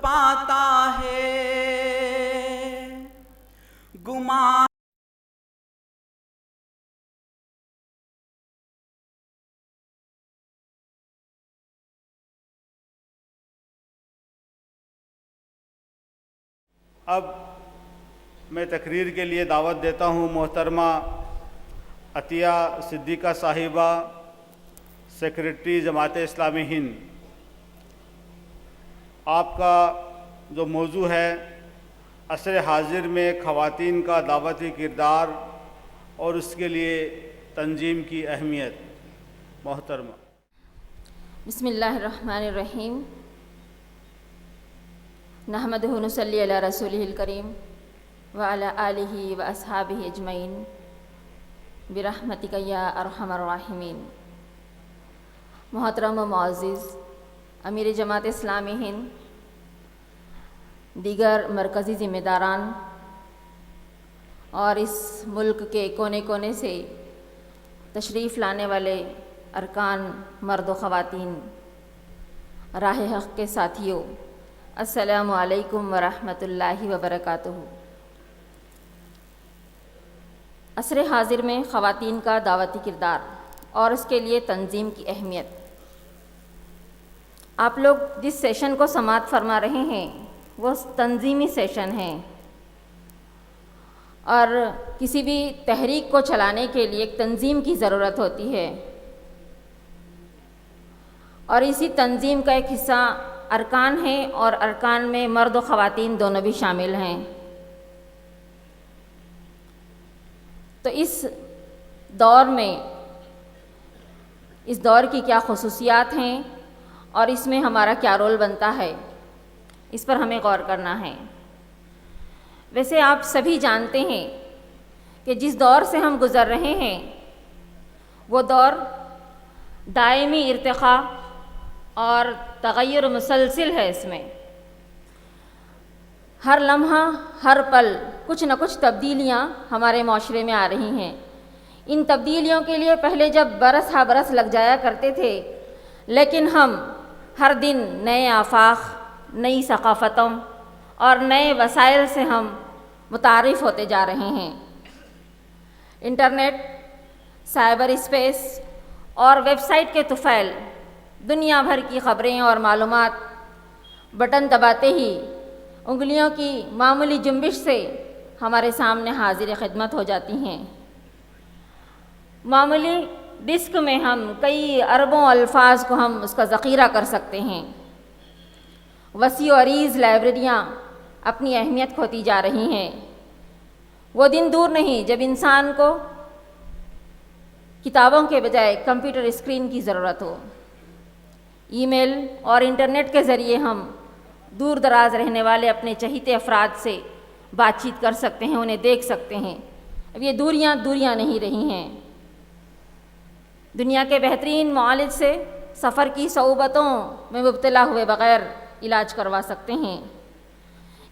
پاتا ہے گمان اب میں تقریر کے لیے دعوت دیتا ہوں محترمہ عطیہ صدیقہ صاحبہ، سیکریٹری جماعت اسلامی ہند۔ آپ کا جو موضوع ہے عصر حاضر میں خواتین کا دعوتی کردار اور اس کے لیے تنظیم کی اہمیت، محترمہ۔ بسم اللہ الرحمن الرحیم، نحمدہ و نصلی علی رسولہ الکریم وعلی آلہ و اصحابہ اجمعین برحمتک یا ارحم الراحمین۔ محترم و معزز امیر جماعت اسلامی ہند، دیگر مرکزی ذمہ داران اور اس ملک کے کونے کونے سے تشریف لانے والے ارکان مرد و خواتین، راہ حق کے ساتھیوں، السلام علیکم ورحمۃ اللہ وبرکاتہ۔ عصر حاضر میں خواتین کا دعوتی کردار اور اس کے لیے تنظیم کی اہمیت۔ آپ لوگ جس سیشن کو سماعت فرما رہے ہیں وہ تنظیمی سیشن ہیں، اور کسی بھی تحریک کو چلانے کے لیے ایک تنظیم کی ضرورت ہوتی ہے، اور اسی تنظیم کا ایک حصہ ارکان ہیں، اور ارکان میں مرد و خواتین دونوں بھی شامل ہیں۔ تو اس دور میں، اس دور کی کیا خصوصیات ہیں اور اس میں ہمارا کیا رول بنتا ہے، اس پر ہمیں غور کرنا ہے۔ ویسے آپ سبھی جانتے ہیں کہ جس دور سے ہم گزر رہے ہیں وہ دور دائمی ارتقاء اور تغیر مسلسل ہے۔ اس میں ہر لمحہ، ہر پل کچھ نہ کچھ تبدیلیاں ہمارے معاشرے میں آ رہی ہیں۔ ان تبدیلیوں کے لیے پہلے جب برس ہا برس لگ جایا کرتے تھے، لیکن ہم ہر دن نئے آفاق، نئی ثقافتوں اور نئے وسائل سے ہم متعارف ہوتے جا رہے ہیں۔ انٹرنیٹ، سائبر اسپیس اور ویب سائٹ کے طفیل دنیا بھر کی خبریں اور معلومات بٹن دباتے ہی انگلیوں کی معمولی جنبش سے ہمارے سامنے حاضر خدمت ہو جاتی ہیں۔ معمولی ڈسک میں ہم کئی اربوں الفاظ کو ہم اس کا ذخیرہ کر سکتے ہیں۔ وسیع و عریض لائبریریاں اپنی اہمیت کھوتی جا رہی ہیں۔ وہ دن دور نہیں جب انسان کو کتابوں کے بجائے کمپیوٹر اسکرین کی ضرورت ہو۔ ای میل اور انٹرنیٹ کے ذریعے ہم دور دراز رہنے والے اپنے چہیتے افراد سے بات چیت کر سکتے ہیں، انہیں دیکھ سکتے ہیں۔ اب یہ دوریاں نہیں رہی ہیں۔ دنیا کے بہترین معالج سے سفر کی صعوبتوں میں مبتلا ہوئے بغیر علاج کروا سکتے ہیں۔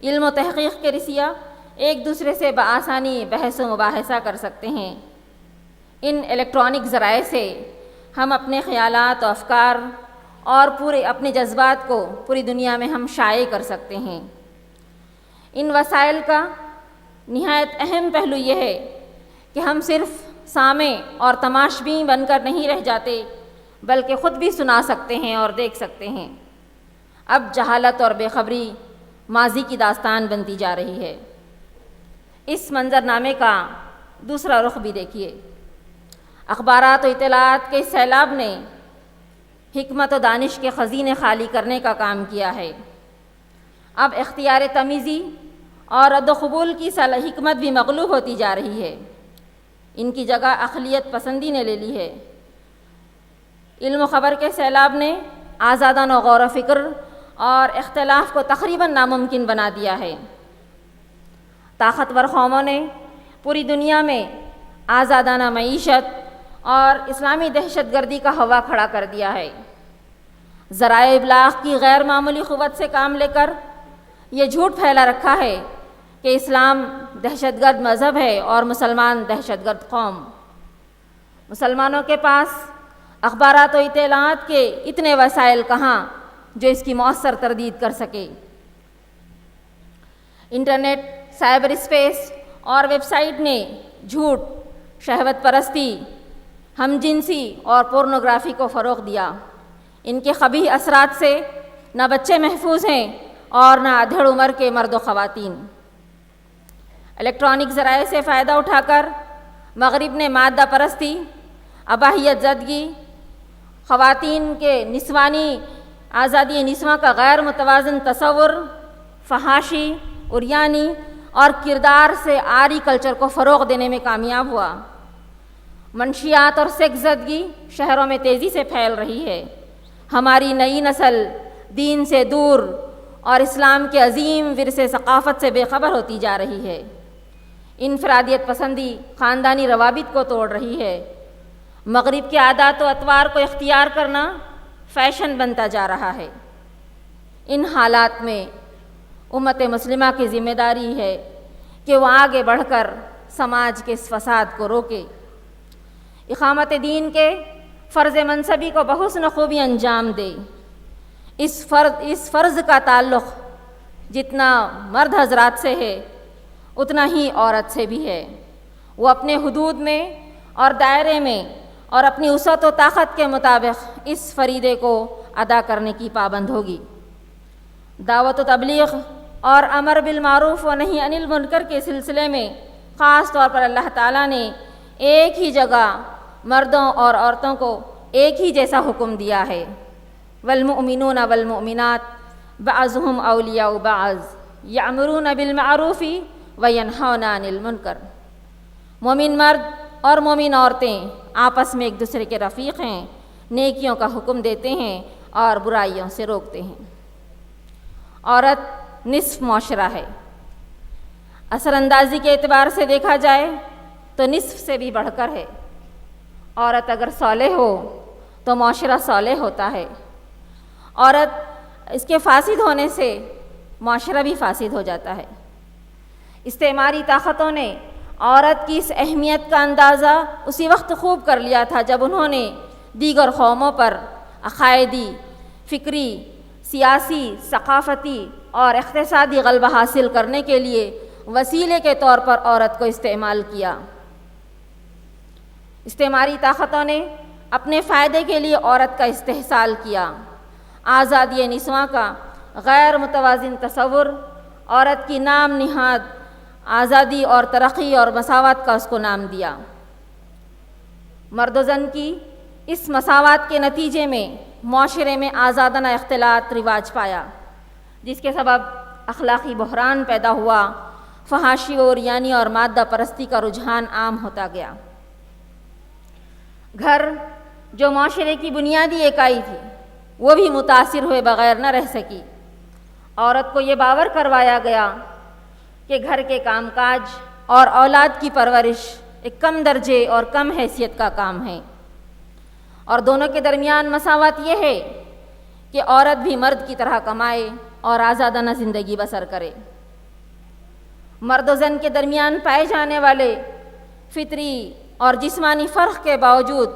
علم و تحقیق کے رسیا ایک دوسرے سے بآسانی بحث و مباحثہ کر سکتے ہیں۔ ان الیکٹرانک ذرائع سے ہم اپنے خیالات و افکار اور اپنے جذبات کو پوری دنیا میں ہم شائع کر سکتے ہیں۔ ان وسائل کا نہایت اہم پہلو یہ ہے کہ ہم صرف سامع اور تماشبین بن کر نہیں رہ جاتے، بلکہ خود بھی سنا سکتے ہیں اور دیکھ سکتے ہیں۔ اب جہالت اور بے خبری ماضی کی داستان بنتی جا رہی ہے۔ اس منظرنامے کا دوسرا رخ بھی دیکھیے۔ اخبارات و اطلاعات کے اس سیلاب نے حکمت و دانش کے خزینے خالی کرنے کا کام کیا ہے۔ اب اختیار تمیزی اور رد و قبول کی حکمت بھی مغلوب ہوتی جا رہی ہے۔ ان کی جگہ اقلیت پسندی نے لے لی ہے۔ علم و خبر کے سیلاب نے آزادانہ غور و فکر اور اختلاف کو تقریباً ناممکن بنا دیا ہے۔ طاقتور قوموں نے پوری دنیا میں آزادانہ معیشت اور اسلامی دہشت گردی کا ہوا کھڑا کر دیا ہے۔ ذرائع ابلاغ کی غیر معمولی قوت سے کام لے کر یہ جھوٹ پھیلا رکھا ہے کہ اسلام دہشت گرد مذہب ہے اور مسلمان دہشت گرد قوم۔ مسلمانوں کے پاس اخبارات و اطلاعات کے اتنے وسائل کہاں جو اس کی مؤثر تردید کر سکے۔ انٹرنیٹ، سائبر اسپیس اور ویب سائٹ نے جھوٹ، شہوت پرستی، ہم جنسی اور پورنوگرافی کو فروغ دیا۔ ان کے قبیح اثرات سے نہ بچے محفوظ ہیں اور نہ ادھیڑ عمر کے مرد و خواتین۔ الیکٹرانک ذرائع سے فائدہ اٹھا کر مغرب نے مادہ پرستی، اباحیت زدگی، خواتین کے نسوانی آزادی نسواں کا غیر متوازن تصور، فحاشی، عریانی اور کردار سے عاری کلچر کو فروغ دینے میں کامیاب ہوا۔ منشیات اور سیکس زدگی شہروں میں تیزی سے پھیل رہی ہے۔ ہماری نئی نسل دین سے دور اور اسلام کے عظیم ورثے ثقافت سے بے خبر ہوتی جا رہی ہے۔ انفرادیت پسندی خاندانی روابط کو توڑ رہی ہے۔ مغرب کے عادات و اطوار کو اختیار کرنا فیشن بنتا جا رہا ہے۔ ان حالات میں امت مسلمہ کی ذمہ داری ہے کہ وہ آگے بڑھ کر سماج کے اس فساد کو روکے، اقامت دین کے فرض منصبی کو بحسن خوبی انجام دے۔ اس فرض کا تعلق جتنا مرد حضرات سے ہے اتنا ہی عورت سے بھی ہے۔ وہ اپنے حدود میں اور دائرے میں اور اپنی وسعت و طاقت کے مطابق اس فریضے کو ادا کرنے کی پابند ہوگی۔ دعوت و تبلیغ اور امر بالمعروف و نہی عن المنکر کے سلسلے میں خاص طور پر اللہ تعالیٰ نے ایک ہی جگہ مردوں اور عورتوں کو ایک ہی جیسا حکم دیا ہے۔ والمؤمنون والمؤمنات بعضهم اولیاء بعض یأمرون بالمعروف وینہون عن المنکر۔ مومن مرد اور مومن عورتیں آپس میں ایک دوسرے کے رفیق ہیں، نیکیوں کا حکم دیتے ہیں اور برائیوں سے روکتے ہیں۔ عورت نصف معاشرہ ہے۔ اثر اندازی کے اعتبار سے دیکھا جائے تو نصف سے بھی بڑھ کر ہے۔ عورت اگر صالح ہو تو معاشرہ صالح ہوتا ہے۔ عورت اس کے فاسد ہونے سے معاشرہ بھی فاسد ہو جاتا ہے۔ استعماری طاقتوں نے عورت کی اس اہمیت کا اندازہ اسی وقت خوب کر لیا تھا جب انہوں نے دیگر قوموں پر عقائدی، فکری، سیاسی، ثقافتی اور اقتصادی غلبہ حاصل کرنے کے لیے وسیلے کے طور پر عورت کو استعمال کیا۔ استعماری طاقتوں نے اپنے فائدے کے لیے عورت کا استحصال کیا۔ آزادی نسواں کا غیر متوازن تصور عورت کی نام نہاد آزادی اور ترقی اور مساوات کا اس کو نام دیا۔ مرد و زن کی اس مساوات کے نتیجے میں معاشرے میں آزادانہ اختلاط رواج پایا، جس کے سبب اخلاقی بحران پیدا ہوا، فحاشی و عریانی اور مادہ پرستی کا رجحان عام ہوتا گیا۔ گھر جو معاشرے کی بنیادی اکائی تھی وہ بھی متاثر ہوئے بغیر نہ رہ سکی۔ عورت کو یہ باور کروایا گیا کہ گھر کے کام کاج اور اولاد کی پرورش ایک کم درجے اور کم حیثیت کا کام ہے، اور دونوں کے درمیان مساوات یہ ہے کہ عورت بھی مرد کی طرح کمائے اور آزادانہ زندگی بسر کرے۔ مرد و زن کے درمیان پائے جانے والے فطری اور جسمانی فرق کے باوجود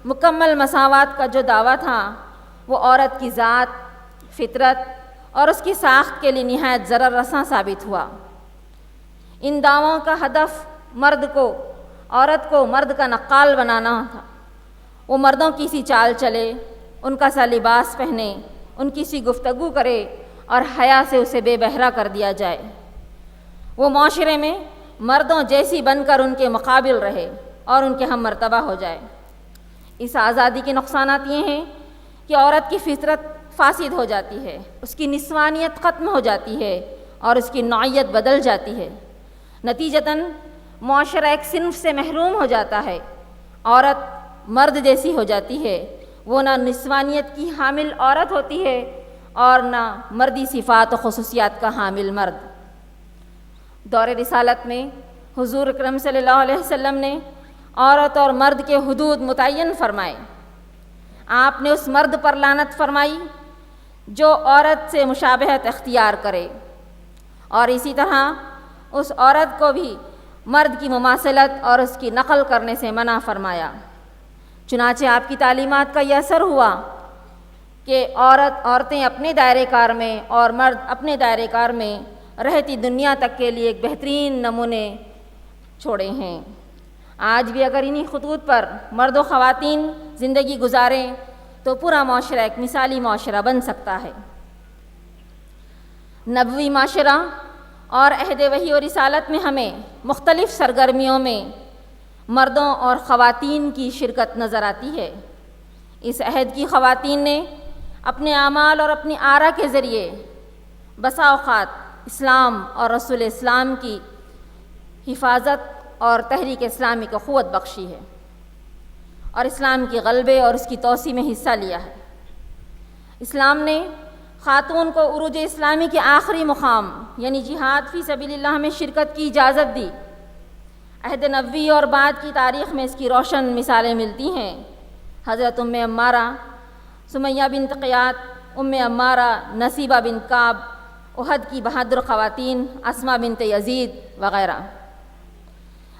مکمل مساوات کا جو دعویٰ تھا وہ عورت کی ذات، فطرت اور اس کی ساخت کے لیے نہایت ضرر رساں ثابت ہوا۔ ان دعووں کا ہدف عورت کو مرد کا نقال بنانا تھا۔ وہ مردوں کی سی چال چلے، ان کا سا لباس پہنے، ان کی سی گفتگو کرے اور حیا سے اسے بے بہرا کر دیا جائے۔ وہ معاشرے میں مردوں جیسی بن کر ان کے مقابل رہے اور ان کے ہم مرتبہ ہو جائے۔ اس آزادی کے نقصانات یہ ہیں کہ عورت کی فطرت فاسد ہو جاتی ہے، اس کی نسوانیت ختم ہو جاتی ہے اور اس کی نوعیت بدل جاتی ہے۔ نتیجتاً معاشرہ ایک صنف سے محروم ہو جاتا ہے۔ عورت مرد جیسی ہو جاتی ہے، وہ نہ نسوانیت کی حامل عورت ہوتی ہے اور نہ مردی صفات و خصوصیات کا حامل مرد۔ دور رسالت میں حضور اکرم صلی اللہ علیہ وسلم نے عورت اور مرد کے حدود متعین فرمائے۔ آپ نے اس مرد پر لعنت فرمائی جو عورت سے مشابہت اختیار کرے، اور اسی طرح اس عورت کو بھی مرد کی مماثلت اور اس کی نقل کرنے سے منع فرمایا۔ چنانچہ آپ کی تعلیمات کا یہ اثر ہوا کہ کہ عورتیں اپنے دائرۂ کار میں اور مرد اپنے دائرۂ کار میں رہتی دنیا تک کے لیے ایک بہترین نمونے چھوڑے ہیں۔ آج بھی اگر انہی خطوط پر مرد و خواتین زندگی گزاریں تو پورا معاشرہ ایک مثالی معاشرہ بن سکتا ہے۔ نبوی معاشرہ اور عہد وحی و رسالت میں ہمیں مختلف سرگرمیوں میں مردوں اور خواتین کی شرکت نظر آتی ہے۔ اس عہد کی خواتین نے اپنے اعمال اور اپنی آرا کے ذریعے بسا اوقات اسلام اور رسول اسلام کی حفاظت اور تحریک اسلامی کو قوت بخشی ہے اور اسلام کے غلبے اور اس کی توسیع میں حصہ لیا ہے۔ اسلام نے خاتون کو عروج اسلامی کے آخری مقام یعنی جہاد فی سبیل اللہ میں شرکت کی اجازت دی۔ عہد نبوی اور بعد کی تاریخ میں اس کی روشن مثالیں ملتی ہیں۔ حضرت ام عمارہ، سمیہ بنت قیات، ام عمارہ، نصیبہ بنت کعب، احد کی بہادر خواتین، اسماء بنت یزید وغیرہ۔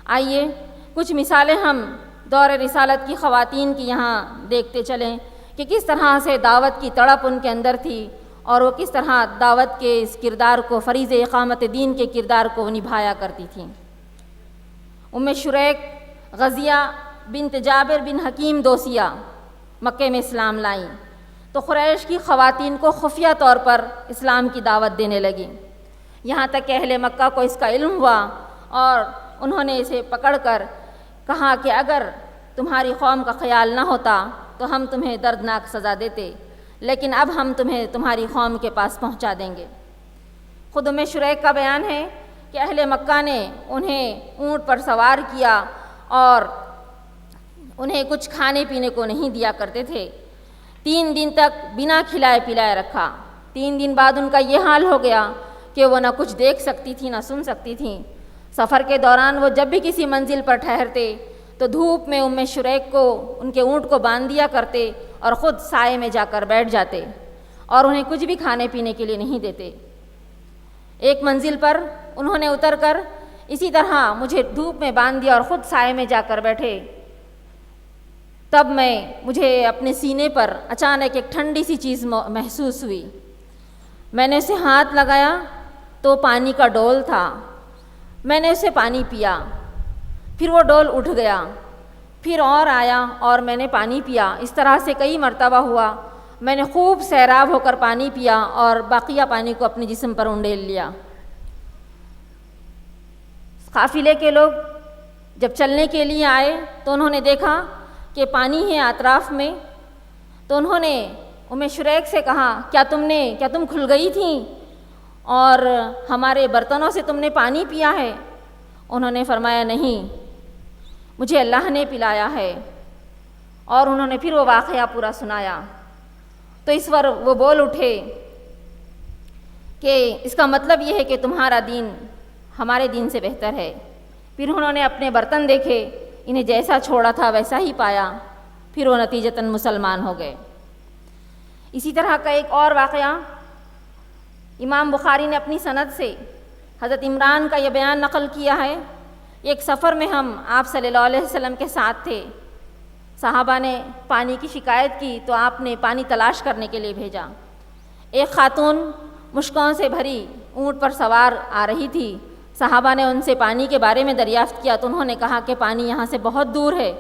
آئیے کچھ مثالیں ہم دور رسالت کی خواتین کی یہاں دیکھتے چلیں کہ کس طرح سے دعوت کی تڑپ ان کے اندر تھی اور وہ کس طرح دعوت کے اس کردار کو، فریض اقامت دین کے کردار کو نبھایا کرتی تھیں۔ ام شریک غزیہ بنت جابر بن حکیم دوسیہ مکہ میں اسلام لائیں تو قریش کی خواتین کو خفیہ طور پر اسلام کی دعوت دینے لگیں، یہاں تک کہ اہل مکہ کو اس کا علم ہوا اور انہوں نے اسے پکڑ کر کہا کہ اگر تمہاری قوم کا خیال نہ ہوتا تو ہم تمہیں دردناک سزا دیتے، لیکن اب ہم تمہیں تمہاری قوم کے پاس پہنچا دیں گے۔ خود ام شریک کا بیان ہے کہ اہل مکہ نے انہیں اونٹ پر سوار کیا اور انہیں کچھ کھانے پینے کو نہیں دیا کرتے تھے، 3 دن تک بنا کھلائے پلائے رکھا۔ 3 دن بعد ان کا یہ حال ہو گیا کہ وہ نہ کچھ دیکھ سکتی تھیں نہ سن سکتی تھیں۔ سفر کے دوران وہ جب بھی کسی منزل پر ٹھہرتے تو دھوپ میں ام شریک کو ان کے اونٹ کو باندھ دیا کرتے اور خود سائے میں جا کر بیٹھ جاتے اور انہیں کچھ بھی کھانے پینے کے لیے نہیں دیتے۔ ایک منزل پر انہوں نے اتر کر اسی طرح مجھے دھوپ میں باندھ دیا اور خود سائے میں جا کر بیٹھے، تب مجھے اپنے سینے پر اچانک ایک ٹھنڈی سی چیز محسوس ہوئی۔ میں نے اسے ہاتھ لگایا تو پانی کا ڈول تھا، میں نے اسے پانی پیا، پھر وہ ڈول اٹھ گیا، پھر اور آیا اور میں نے پانی پیا۔ اس طرح سے کئی مرتبہ ہوا۔ میں نے خوب سیراب ہو کر پانی پیا اور باقیہ پانی کو اپنے جسم پر انڈیل لیا۔ قافلے کے لوگ جب چلنے کے لیے آئے تو انہوں نے دیکھا کہ پانی ہے اطراف میں، تو انہوں نے ام شریک سے کہا کیا تم کھل گئی تھیں اور ہمارے برتنوں سے تم نے پانی پیا ہے؟ انہوں نے فرمایا نہیں، مجھے اللہ نے پلایا ہے، اور انہوں نے پھر وہ واقعہ پورا سنایا۔ تو اس پر وہ بول اٹھے کہ اس کا مطلب یہ ہے کہ تمہارا دین ہمارے دین سے بہتر ہے۔ پھر انہوں نے اپنے برتن دیکھے، انہیں جیسا چھوڑا تھا ویسا ہی پایا، پھر وہ نتیجتاً مسلمان ہو گئے۔ اسی طرح کا ایک اور واقعہ امام بخاری نے اپنی سند سے حضرت عمران کا یہ بیان نقل کیا ہے۔ ایک سفر میں ہم آپ صلی اللہ علیہ وسلم کے ساتھ تھے، صحابہ نے پانی کی شکایت کی تو آپ نے پانی تلاش کرنے کے لیے بھیجا۔ ایک خاتون مشکوں سے بھری اونٹ پر سوار آ رہی تھی، صحابہ نے ان سے پانی کے بارے میں دریافت کیا تو انہوں نے کہا کہ پانی یہاں سے بہت دور ہے،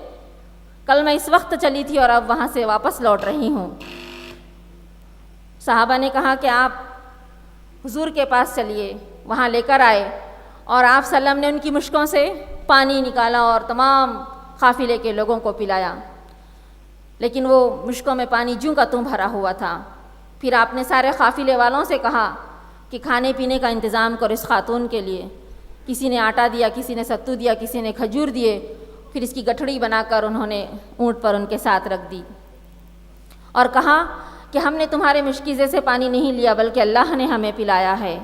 کل میں اس وقت چلی تھی اور اب وہاں سے واپس لوٹ رہی ہوں۔ صحابہ نے کہا کہ آپ حضور کے پاس چلیے، وہاں لے کر آئے اور آپ صلی اللہ علیہ وسلم نے ان کی مشکوں سے پانی نکالا اور تمام قافلے کے لوگوں کو پلایا، لیکن وہ مشکوں میں پانی جوں کا توں بھرا ہوا تھا۔ پھر آپ نے سارے قافلے والوں سے کہا کہ کھانے پینے کا انتظام کرو اس خاتون کے لیے۔ کسی نے آٹا دیا، کسی نے ستو دیا، کسی نے کھجور دیے، پھر اس کی گٹھڑی بنا کر انہوں نے اونٹ پر ان کے ساتھ رکھ دی اور کہا کہ ہم نے تمہارے مشکیزے سے پانی نہیں لیا بلکہ اللہ نے ہمیں پلایا ہے۔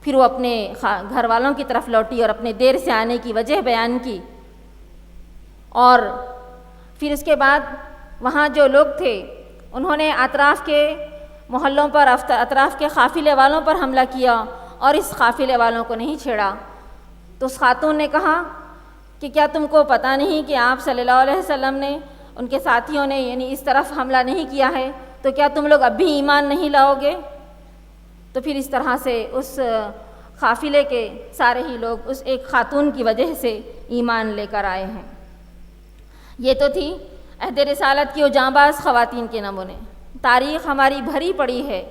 پھر وہ اپنے گھر والوں کی طرف لوٹی اور اپنے دیر سے آنے کی وجہ بیان کی، اور پھر اس کے بعد وہاں جو لوگ تھے انہوں نے اطراف کے محلوں پر، اطراف کے قافلے والوں پر حملہ کیا اور اس قافلے والوں کو نہیں چھیڑا۔ تو اس خاتون نے کہا کہ کیا تم کو پتہ نہیں کہ آپ صلی اللہ علیہ وسلم نے، ان کے ساتھیوں نے یعنی اس طرف حملہ نہیں کیا ہے؟ تو کیا تم لوگ اب بھی ایمان نہیں لاؤ گے؟ تو پھر اس طرح سے اس قافلے کے سارے ہی لوگ اس ایک خاتون کی وجہ سے ایمان لے کر آئے ہیں۔ یہ تو تھی عہد رسالت کی وہ جانباز خواتین کے نمونے۔ تاریخ ہماری بھری پڑی ہے،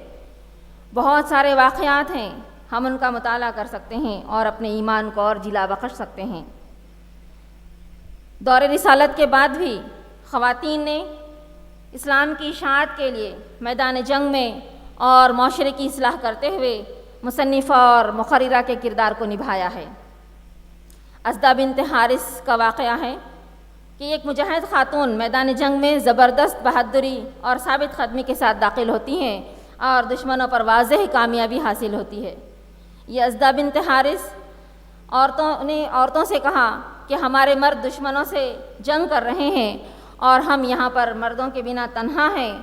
بہت سارے واقعات ہیں، ہم ان کا مطالعہ کر سکتے ہیں اور اپنے ایمان کو اور جلا بخش سکتے ہیں۔ دور رسالت کے بعد بھی خواتین نے اسلام کی اشاعت کے لیے میدان جنگ میں اور معاشرے کی اصلاح کرتے ہوئے مصنفہ اور مقررہ کے کردار کو نبھایا ہے۔ اسدہ بنت حارث کا واقعہ ہے کہ ایک مجاہد خاتون میدان جنگ میں زبردست بہادری اور ثابت قدمی کے ساتھ داخل ہوتی ہیں اور دشمنوں پر واضح کامیابی حاصل ہوتی ہے۔ یہ اسدہ بنت حارث عورتوں سے کہا کہ ہمارے مرد دشمنوں سے جنگ کر رہے ہیں اور ہم یہاں پر مردوں کے بنا تنہا ہیں،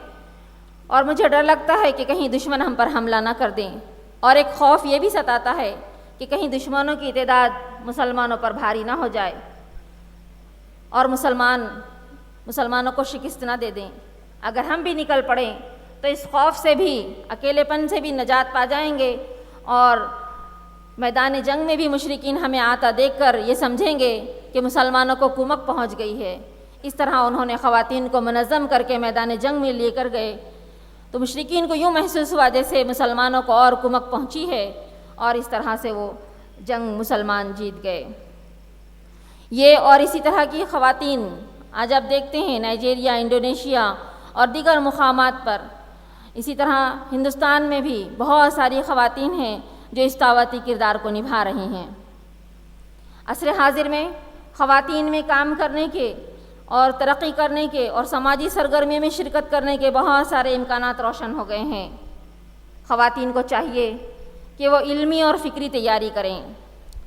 اور مجھے ڈر لگتا ہے کہ کہیں دشمن ہم پر حملہ نہ کر دیں، اور ایک خوف یہ بھی ستاتا ہے کہ کہیں دشمنوں کی تعداد مسلمانوں پر بھاری نہ ہو جائے اور مسلمانوں کو شکست نہ دے دیں۔ اگر ہم بھی نکل پڑیں تو اس خوف سے بھی، اکیلے پن سے بھی نجات پا جائیں گے، اور میدان جنگ میں بھی مشرکین ہمیں آتا دیکھ کر یہ سمجھیں گے کہ مسلمانوں کو کمک پہنچ گئی ہے۔ اس طرح انہوں نے خواتین کو منظم کر کے میدان جنگ میں لے کر گئے، تو مشرکین کو یوں محسوس ہوا جیسے مسلمانوں کو اور کمک پہنچی ہے، اور اس طرح سے وہ جنگ مسلمان جیت گئے۔ یہ اور اسی طرح کی خواتین آج آپ دیکھتے ہیں نائجیریا، انڈونیشیا اور دیگر مقامات پر، اسی طرح ہندوستان میں بھی بہت ساری خواتین ہیں جو اس دعوتی کردار کو نبھا رہی ہیں۔ عصر حاضر میں خواتین میں کام کرنے کے اور ترقی کرنے کے اور سماجی سرگرمیوں میں شرکت کرنے کے بہت سارے امکانات روشن ہو گئے ہیں۔ خواتین کو چاہیے کہ وہ علمی اور فکری تیاری کریں،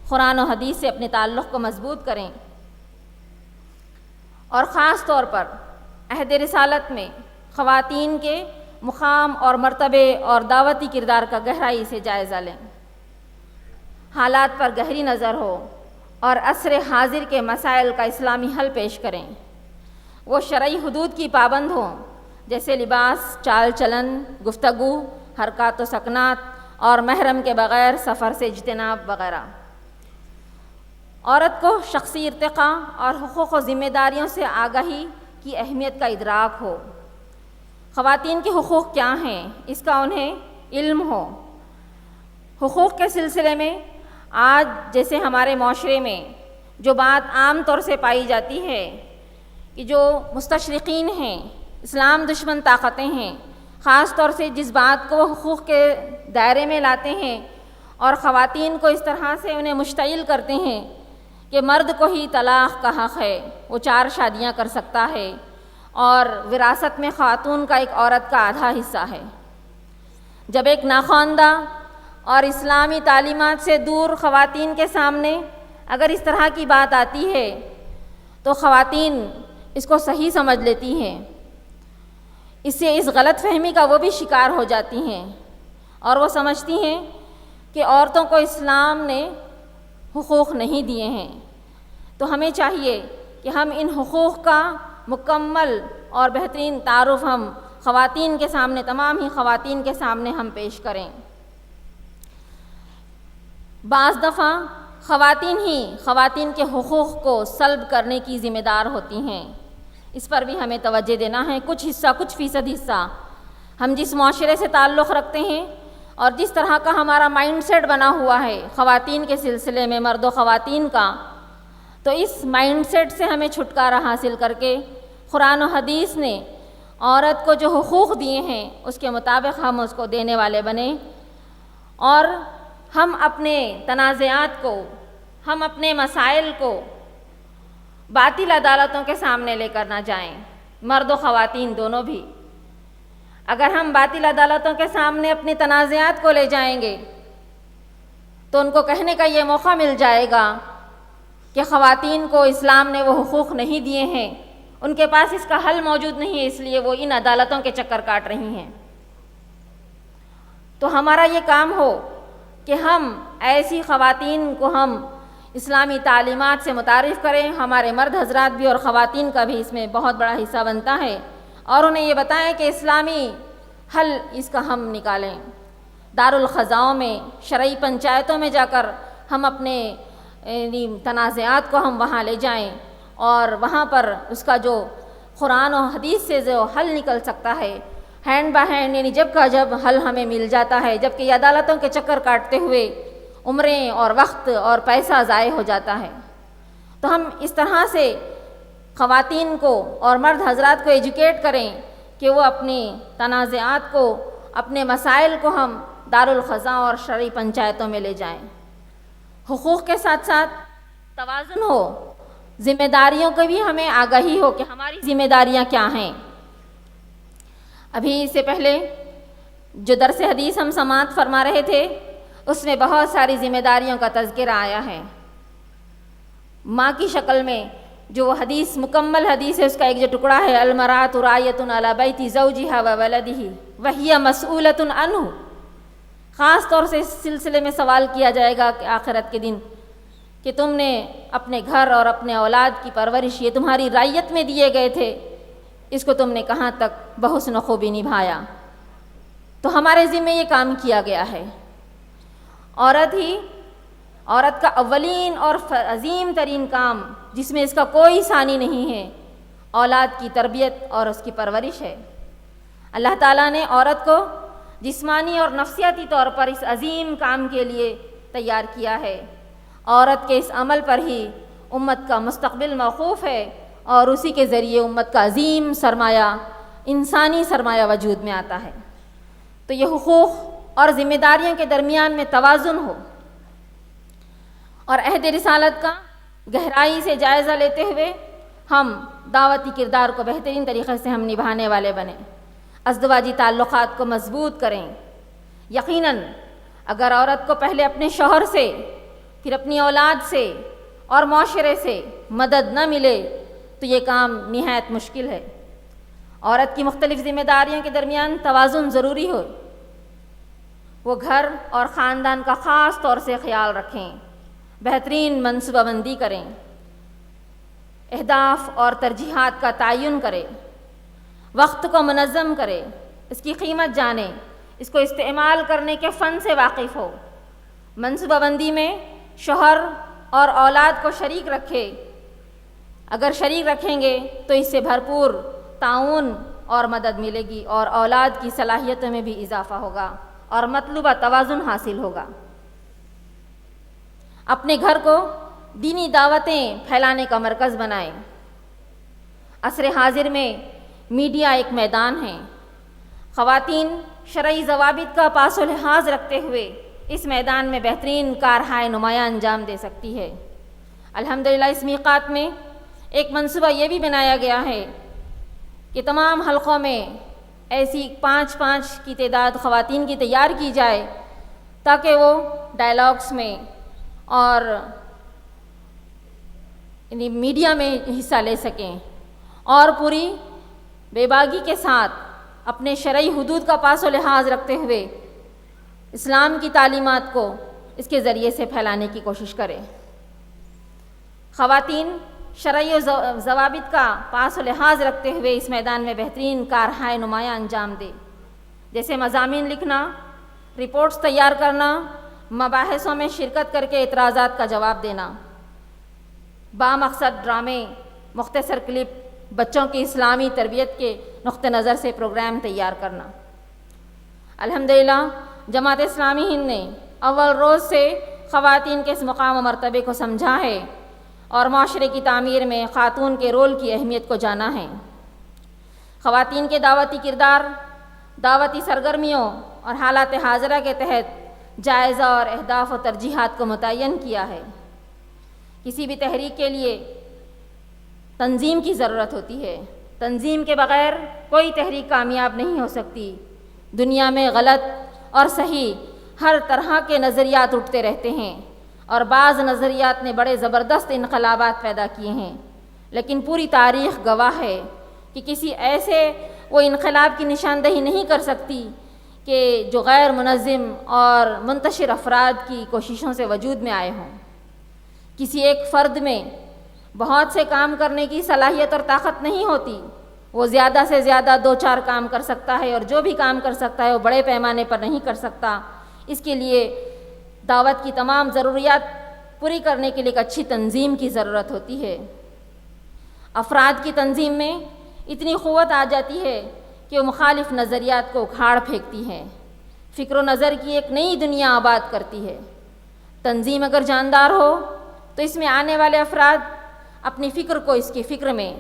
قرآن و حدیث سے اپنے تعلق کو مضبوط کریں، اور خاص طور پر عہد رسالت میں خواتین کے مقام اور مرتبے اور دعوتی کردار کا گہرائی سے جائزہ لیں، حالات پر گہری نظر ہو اور عصر حاضر کے مسائل کا اسلامی حل پیش کریں۔ وہ شرعی حدود کی پابند ہوں، جیسے لباس، چال چلن، گفتگو، حرکات و سکنات اور محرم کے بغیر سفر سے اجتناب وغیرہ۔ عورت کو شخصی ارتقاء اور حقوق و ذمہ داریوں سے آگاہی کی اہمیت کا ادراک ہو۔ خواتین کے حقوق کیا ہیں اس کا انہیں علم ہو۔ حقوق کے سلسلے میں آج جیسے ہمارے معاشرے میں جو بات عام طور سے پائی جاتی ہے کہ جو مستشرقین ہیں، اسلام دشمن طاقتیں ہیں، خاص طور سے جس بات کو وہ حقوق کے دائرے میں لاتے ہیں اور خواتین کو اس طرح سے انہیں مشتعل کرتے ہیں کہ مرد کو ہی طلاق کا حق ہے، وہ 4 شادیاں کر سکتا ہے، اور وراثت میں خاتون کا ایک عورت کا آدھا حصہ ہے۔ جب ایک ناخواندہ اور اسلامی تعلیمات سے دور خواتین کے سامنے اگر اس طرح کی بات آتی ہے تو خواتین اس کو صحیح سمجھ لیتی ہیں، اس سے اس غلط فہمی کا وہ بھی شکار ہو جاتی ہیں، اور وہ سمجھتی ہیں کہ عورتوں کو اسلام نے حقوق نہیں دیے ہیں۔ تو ہمیں چاہیے کہ ہم ان حقوق کا مکمل اور بہترین تعارف ہم خواتین کے سامنے، تمام ہی خواتین کے سامنے ہم پیش کریں۔ بعض دفعہ خواتین کے حقوق کو سلب کرنے کی ذمہ دار ہوتی ہیں، اس پر بھی ہمیں توجہ دینا ہے۔ کچھ فیصد حصہ ہم جس معاشرے سے تعلق رکھتے ہیں اور جس طرح کا ہمارا مائنڈ سیٹ بنا ہوا ہے خواتین کے سلسلے میں، مرد و خواتین کا، تو اس مائنڈ سیٹ سے ہمیں چھٹکارا حاصل کر کے قرآن و حدیث نے عورت کو جو حقوق دیے ہیں اس کے مطابق ہم اس کو دینے والے بنیں، اور ہم اپنے تنازعات کو، ہم اپنے مسائل کو باطل عدالتوں کے سامنے لے کر نہ جائیں، مرد و خواتین دونوں بھی۔ اگر ہم باطل عدالتوں کے سامنے اپنے تنازعات کو لے جائیں گے تو ان کو کہنے کا یہ موقع مل جائے گا کہ خواتین کو اسلام نے وہ حقوق نہیں دیے ہیں، ان کے پاس اس کا حل موجود نہیں ہے، اس لیے وہ ان عدالتوں کے چکر کاٹ رہی ہیں۔ تو ہمارا یہ کام ہو کہ ہم ایسی خواتین کو ہم اسلامی تعلیمات سے متعارف کریں، ہمارے مرد حضرات بھی اور خواتین کا بھی اس میں بہت بڑا حصہ بنتا ہے، اور انہیں یہ بتائیں کہ اسلامی حل اس کا ہم نکالیں، دارالخزاؤں میں، شرعی پنچایتوں میں جا کر ہم اپنے تنازعات کو ہم وہاں لے جائیں، اور وہاں پر اس کا جو قرآن و حدیث سے جو حل نکل سکتا ہے، ہینڈ بائی ہینڈ، یعنی جب کا جب حل ہمیں مل جاتا ہے، جبکہ یہ عدالتوں کے چکر کاٹتے ہوئے عمریں اور وقت اور پیسہ ضائع ہو جاتا ہے۔ تو ہم اس طرح سے خواتین کو اور مرد حضرات کو ایجوکیٹ کریں کہ وہ اپنی تنازعات کو، اپنے مسائل کو ہم دارالخزاں اور شرعی پنچایتوں میں لے جائیں۔ حقوق کے ساتھ ساتھ توازن ہو، ذمہ داریوں کی بھی ہمیں آگاہی ہو کہ ہماری ذمہ داریاں کیا ہیں۔ ابھی اس سے پہلے جو درس حدیث ہم سماعت فرما رہے تھے، اس میں بہت ساری ذمہ داریوں کا تذکرہ آیا ہے۔ ماں کی شکل میں جو حدیث، مکمل حدیث ہے، اس کا ایک جو ٹکڑا ہے، المرأۃ راعیۃ علی بیت زوجہا و ولدہ وہی مسئولۃ عنہ، خاص طور سے اس سلسلے میں سوال کیا جائے گا کہ آخرت کے دن کہ تم نے اپنے گھر اور اپنے اولاد کی پرورش، یہ تمہاری رعیت میں دیے گئے تھے، اس کو تم نے کہاں تک بحسن خوبی نبھایا۔ تو ہمارے ذمہ یہ کام کیا گیا ہے۔ عورت کا اولین اور عظیم ترین کام، جس میں اس کا کوئی ثانی نہیں ہے، اولاد کی تربیت اور اس کی پرورش ہے۔ اللہ تعالیٰ نے عورت کو جسمانی اور نفسیاتی طور پر اس عظیم کام کے لیے تیار کیا ہے۔ عورت کے اس عمل پر ہی امت کا مستقبل موقوف ہے، اور اسی کے ذریعے امت کا عظیم سرمایہ، انسانی سرمایہ وجود میں آتا ہے۔ تو یہ حقوق اور ذمہ داریوں کے درمیان میں توازن ہو، اور عہد رسالت کا گہرائی سے جائزہ لیتے ہوئے ہم دعوتی کردار کو بہترین طریقے سے ہم نبھانے والے بنیں، ازدواجی تعلقات کو مضبوط کریں۔ یقیناً اگر عورت کو پہلے اپنے شوہر سے، پھر اپنی اولاد سے اور معاشرے سے مدد نہ ملے تو یہ کام نہایت مشکل ہے۔ عورت کی مختلف ذمہ داریوں کے درمیان توازن ضروری ہو، وہ گھر اور خاندان کا خاص طور سے خیال رکھیں، بہترین منصوبہ بندی کریں، اہداف اور ترجیحات کا تعین کرے، وقت کو منظم کرے، اس کی قیمت جانے، اس کو استعمال کرنے کے فن سے واقف ہو، منصوبہ بندی میں شوہر اور اولاد کو شریک رکھے۔ اگر شریک رکھیں گے تو اس سے بھرپور تعاون اور مدد ملے گی، اور اولاد کی صلاحیتوں میں بھی اضافہ ہوگا اور مطلوبہ توازن حاصل ہوگا۔ اپنے گھر کو دینی دعوتیں پھیلانے کا مرکز بنائیں۔ عصر حاضر میں میڈیا ایک میدان ہے، خواتین شرعی ضوابط کا پاس و لحاظ رکھتے ہوئے اس میدان میں بہترین کارہائے نمایاں انجام دے سکتی ہے۔ الحمدللہ اس میقات میں ایک منصوبہ یہ بھی بنایا گیا ہے کہ تمام حلقوں میں ایسی 5 کی تعداد خواتین کی تیار کی جائے، تاکہ وہ ڈائلاگس میں اور میڈیا میں حصہ لے سکیں، اور پوری بے باکی کے ساتھ اپنے شرعی حدود کا پاس و لحاظ رکھتے ہوئے اسلام کی تعلیمات کو اس کے ذریعے سے پھیلانے کی کوشش کریں۔ خواتین شرعی و ضوابط کا پاس و لحاظ رکھتے ہوئے اس میدان میں بہترین کارہائے نمایاں انجام دے، جیسے مضامین لکھنا، رپورٹس تیار کرنا، مباحثوں میں شرکت کر کے اعتراضات کا جواب دینا، بامقصد ڈرامے، مختصر کلپ، بچوں کی اسلامی تربیت کے نقطہ نظر سے پروگرام تیار کرنا۔ الحمدللہ جماعت اسلامی ہند نے اول روز سے خواتین کے اس مقام و مرتبے کو سمجھا ہے، اور معاشرے کی تعمیر میں خاتون کے رول کی اہمیت کو جانا ہے۔ خواتین کے دعوتی کردار، دعوتی سرگرمیوں اور حالات حاضرہ کے تحت جائزہ اور اہداف و ترجیحات کو متعین کیا ہے۔ کسی بھی تحریک کے لیے تنظیم کی ضرورت ہوتی ہے، تنظیم کے بغیر کوئی تحریک کامیاب نہیں ہو سکتی۔ دنیا میں غلط اور صحیح ہر طرح کے نظریات اٹھتے رہتے ہیں، اور بعض نظریات نے بڑے زبردست انقلابات پیدا کیے ہیں، لیکن پوری تاریخ گواہ ہے کہ کسی ایسے وہ انقلاب کی نشاندہی نہیں کر سکتی کہ جو غیر منظم اور منتشر افراد کی کوششوں سے وجود میں آئے ہوں۔ کسی ایک فرد میں بہت سے کام کرنے کی صلاحیت اور طاقت نہیں ہوتی، وہ زیادہ سے زیادہ 2-4 کام کر سکتا ہے، اور جو بھی کام کر سکتا ہے وہ بڑے پیمانے پر نہیں کر سکتا۔ اس کے لیے دعوت کی تمام ضروریات پوری کرنے کے لیے ایک اچھی تنظیم کی ضرورت ہوتی ہے۔ افراد کی تنظیم میں اتنی قوت آ جاتی ہے کہ وہ مخالف نظریات کو اکھاڑ پھینکتی ہے، فکر و نظر کی ایک نئی دنیا آباد کرتی ہے۔ تنظیم اگر جاندار ہو تو اس میں آنے والے افراد اپنی فکر کو اس کی فکر میں،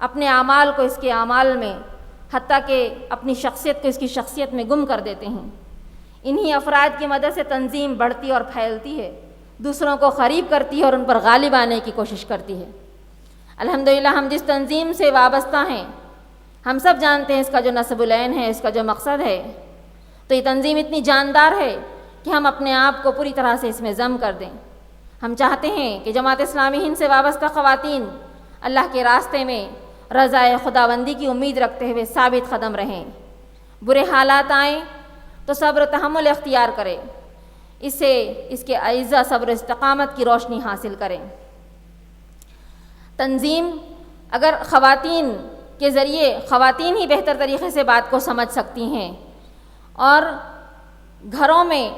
اپنے اعمال کو اس کے اعمال میں، حتیٰ کہ اپنی شخصیت کو اس کی شخصیت میں گم کر دیتے ہیں۔ انہی افراد کی مدد سے تنظیم بڑھتی اور پھیلتی ہے، دوسروں کو قریب کرتی ہے اور ان پر غالب آنے کی کوشش کرتی ہے۔ الحمدللہ ہم جس تنظیم سے وابستہ ہیں، ہم سب جانتے ہیں اس کا جو نصب العین ہے، اس کا جو مقصد ہے، تو یہ تنظیم اتنی جاندار ہے کہ ہم اپنے آپ کو پوری طرح سے اس میں ضم کر دیں۔ ہم چاہتے ہیں کہ جماعت اسلامی ہند سے وابستہ خواتین اللہ کے راستے میں رضائے خداوندی کی امید رکھتے ہوئے ثابت قدم رہیں، برے حالات آئیں تو صبر و تحمل اختیار کریں، اس کے اعزا صبر و استقامت کی روشنی حاصل کریں۔ تنظیم اگر خواتین کے ذریعے خواتین ہی بہتر طریقے سے بات کو سمجھ سکتی ہیں، اور گھروں میں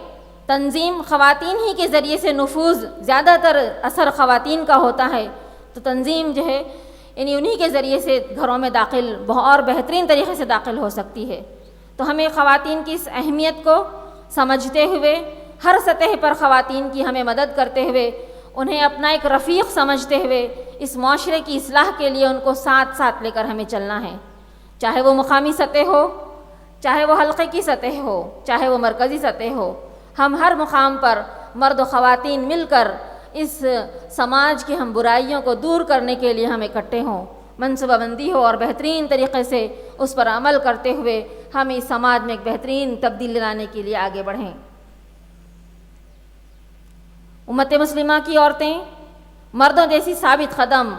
تنظیم خواتین ہی کے ذریعے سے نفوذ، زیادہ تر اثر خواتین کا ہوتا ہے، تو تنظیم جو ہے یعنی انہی کے ذریعے سے گھروں میں داخل اور بہترین طریقے سے داخل ہو سکتی ہے۔ تو ہمیں خواتین کی اس اہمیت کو سمجھتے ہوئے، ہر سطح پر خواتین کی ہمیں مدد کرتے ہوئے، انہیں اپنا ایک رفیق سمجھتے ہوئے اس معاشرے کی اصلاح کے لیے ان کو ساتھ ساتھ لے کر ہمیں چلنا ہے، چاہے وہ مقامی سطح ہو، چاہے وہ حلقے کی سطح ہو، چاہے وہ مرکزی سطح ہو۔ ہم ہر مقام پر مرد و خواتین مل کر اس سماج کی ہم برائیوں کو دور کرنے کے لیے ہم اکٹھے ہوں، منصوبہ بندی ہو، اور بہترین طریقے سے اس پر عمل کرتے ہوئے ہم اس سماج میں ایک بہترین تبدیلی لانے کے لیے آگے بڑھیں۔ امت مسلمہ کی عورتیں مردوں جیسی ثابت قدم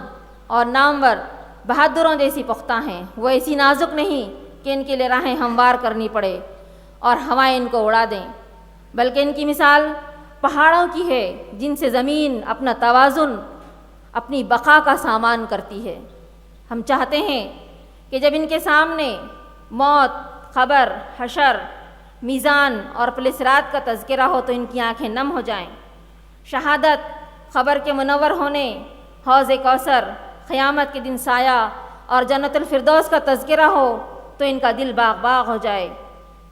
اور نامور بہادروں جیسی پختہ ہیں، وہ ایسی نازک نہیں کہ ان کے لیے راہیں ہموار کرنی پڑے اور ہوائیں ان کو اڑا دیں، بلکہ ان کی مثال پہاڑوں کی ہے جن سے زمین اپنا توازن، اپنی بقا کا سامان کرتی ہے۔ ہم چاہتے ہیں کہ جب ان کے سامنے موت، خبر، حشر، میزان اور پلسرات کا تذکرہ ہو تو ان کی آنکھیں نم ہو جائیں، شہادت، خبر کے منور ہونے، حوض کوثر، قیامت کے دن سایہ اور جنت الفردوس کا تذکرہ ہو تو ان کا دل باغ باغ ہو جائے،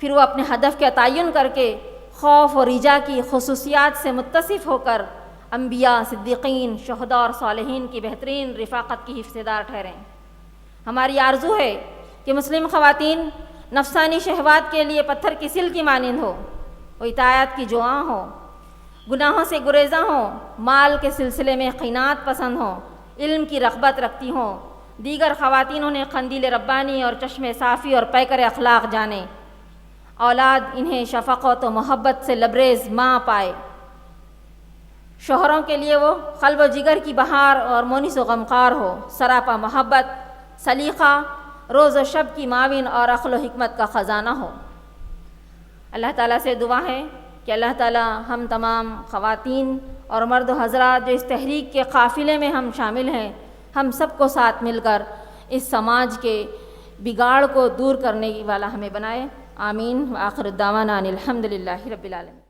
پھر وہ اپنے ہدف کا تعین کر کے خوف اور رجا کی خصوصیات سے متصف ہو کر انبیاء، صدیقین، شہداء اور صالحین کی بہترین رفاقت کی حفظدار ٹھہریں۔ ہماری آرزو ہے کہ مسلم خواتین نفسانی شہوات کے لیے پتھر کی سل کی مانند ہو، وہ اطاعت کی جواں ہو، گناہوں سے گریزاں ہوں، مال کے سلسلے میں قناعت پسند ہوں، علم کی رغبت رکھتی ہوں، دیگر خواتین انہیں قندیل ربانی اور چشم صافی اور پیکر اخلاق جانے، اولاد انہیں شفقت و محبت سے لبریز ماں پائے، شوہروں کے لیے وہ قلب و جگر کی بہار اور مونس و غمخوار ہو، سراپا محبت، سلیقہ، روز و شب کی معاون اور عقل و حکمت کا خزانہ ہو۔ اللہ تعالیٰ سے دعا ہے کہ اللہ تعالیٰ ہم تمام خواتین اور مرد و حضرات جو اس تحریک کے قافلے میں ہم شامل ہیں، ہم سب کو ساتھ مل کر اس سماج کے بگاڑ کو دور کرنے والا ہمیں بنائے۔ آمین۔ وآخر الدعوانا ان الحمد للہ رب العالمین۔